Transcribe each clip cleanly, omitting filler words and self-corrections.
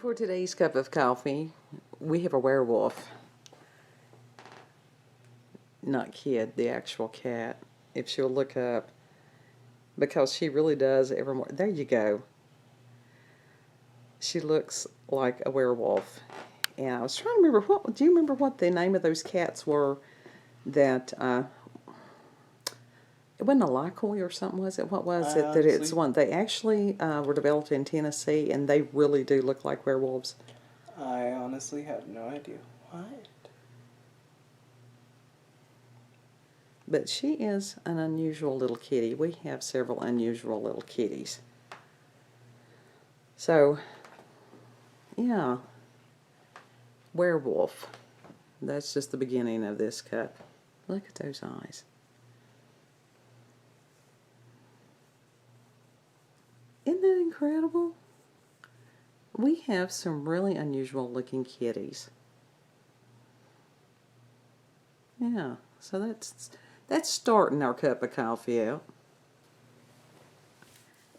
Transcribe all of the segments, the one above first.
For today's cup of coffee, we have a werewolf. Not kid, the actual cat. If she'll look up, because she really does every morning. There you go. She looks like a werewolf. And I was trying to remember, do you remember what the name of those cats were that, it wasn't a lykoi or something, was it? What was it? That it's one. They actually were developed in Tennessee, and they really do look like werewolves. I honestly have no idea. What? But she is an unusual little kitty. We have several unusual little kitties. So, yeah. Werewolf. That's just the beginning of this cup. Look at those eyes. Isn't that incredible? We have some really unusual looking kitties. Yeah, so that's starting our cup of coffee out.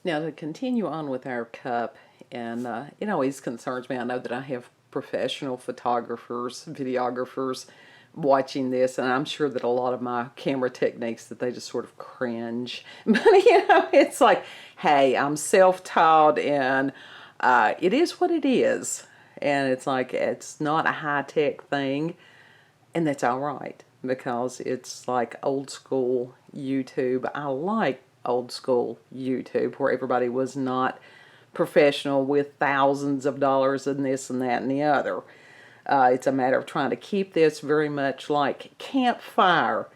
Now to continue on with our cup, and it always concerns me. I know that I have professional photographers, videographers watching this, and I'm sure that a lot of my camera techniques that they just sort of cringe. But you know, it's like, hey, I'm self-taught, and it is what it is. And it's like, it's not a high-tech thing, and that's all right, because it's like old school YouTube. I like old school YouTube where everybody was not professional with thousands of dollars and this and that and the other. It's a matter of trying to keep this very much like campfire.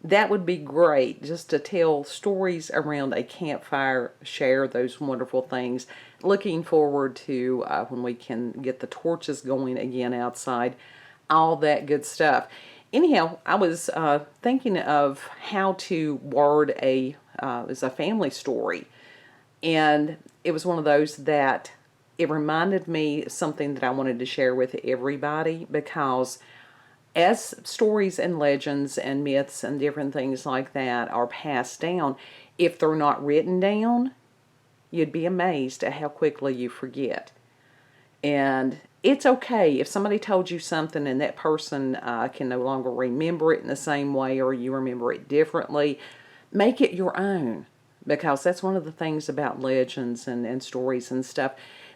That would be great, just to tell stories around a campfire, share those wonderful things. Looking forward to when we can get the torches going again outside, all that good stuff. Anyhow, I was thinking of how to word as a family story, and it was one of those that it reminded me something that I wanted to share with everybody, because as stories and legends and myths and different things like that are passed down, if they're not written down, you'd be amazed at how quickly you forget. And it's okay if somebody told you something and that person can no longer remember it in the same way, or you remember it differently. Make it your own, because that's one of the things about legends and stories and stuff.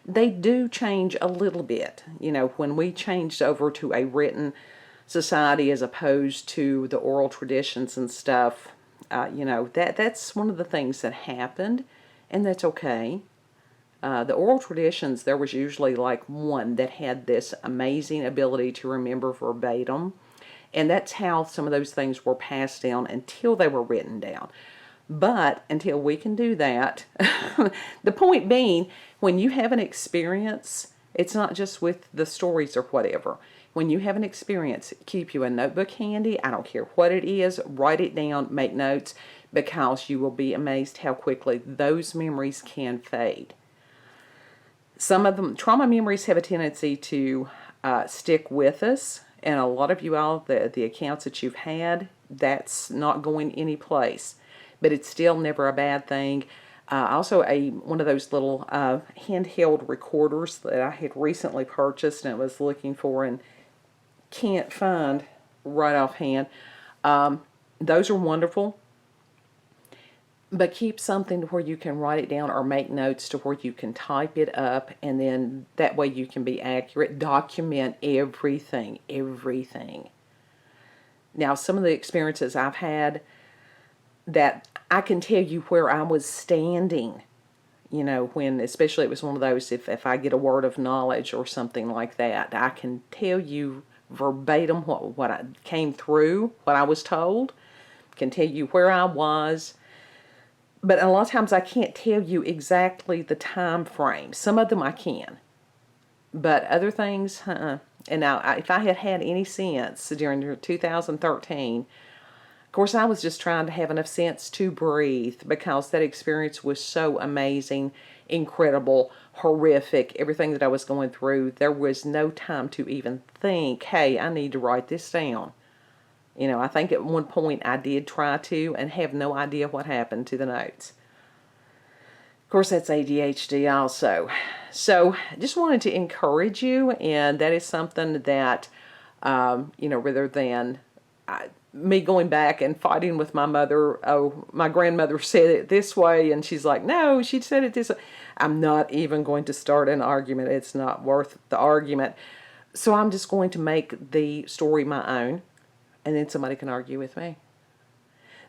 They do change a little bit. You know, when we changed over to a written society as opposed to the oral traditions and stuff, you know, that's one of the things that happened, and that's okay. The oral traditions, there was usually like one that had this amazing ability to remember verbatim, and that's how some of those things were passed down until they were written down. But until we can do that, the point being, when you have an experience, it's not just with the stories or whatever. When you have an experience, keep you a notebook handy. I don't care what it is, write it down, make notes, because you will be amazed how quickly those memories can fade. Some of them, trauma memories have a tendency to stick with us, and a lot of you all, the accounts that you've had, that's not going any place. But it's still never a bad thing. Also, one of those little handheld recorders that I had recently purchased and I was looking for and can't find right offhand. Those are wonderful. But keep something to where you can write it down or make notes to where you can type it up, and then that way you can be accurate. Document everything, everything. Now, some of the experiences I've had, that I can tell you where I was standing, you know, when, especially it was one of those, if I get a word of knowledge or something like that, I can tell you verbatim what I came through, what I was told, can tell you where I was. But a lot of times I can't tell you exactly the time frame. Some of them I can, but other things, And now, if I had had any sense during 2013, of course, I was just trying to have enough sense to breathe, because that experience was so amazing, incredible, horrific, everything that I was going through. There was no time to even think, hey, I need to write this down. You know, I think at one point I did try to, and have no idea what happened to the notes. Of course, that's ADHD also. So I just wanted to encourage you, and that is something that, rather than me going back and fighting with my mother, oh, my grandmother said it this way, and she's like, no, she said it this way. I'm not even going to start an argument. It's not worth the argument. So I'm just going to make the story my own, and then somebody can argue with me.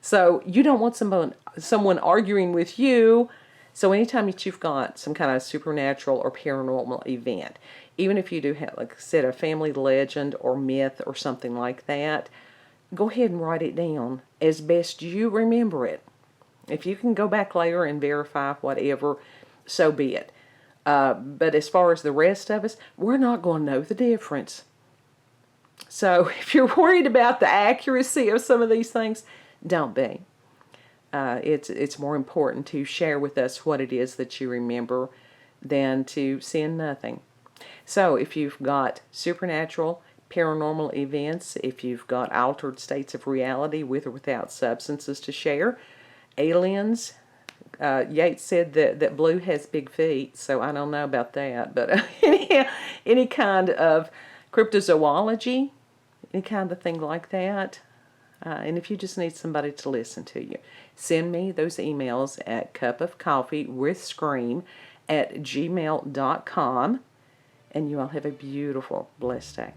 So you don't want someone arguing with you. So anytime that you've got some kind of supernatural or paranormal event, even if you do have, like I said, a family legend or myth or something like that, go ahead and write it down as best you remember it. If you can go back later and verify whatever, so be it. But as far as the rest of us, we're not going to know the difference. So if you're worried about the accuracy of some of these things, don't be. It's more important to share with us what it is that you remember than to send nothing. So if you've got supernatural, paranormal events, if you've got altered states of reality with or without substances to share, aliens, Yates said that blue has big feet, so I don't know about that, but any kind of cryptozoology, any kind of thing like that, and if you just need somebody to listen to you, send me those emails at cupofcoffeewithscream@gmail.com, and you all have a beautiful, blessed day.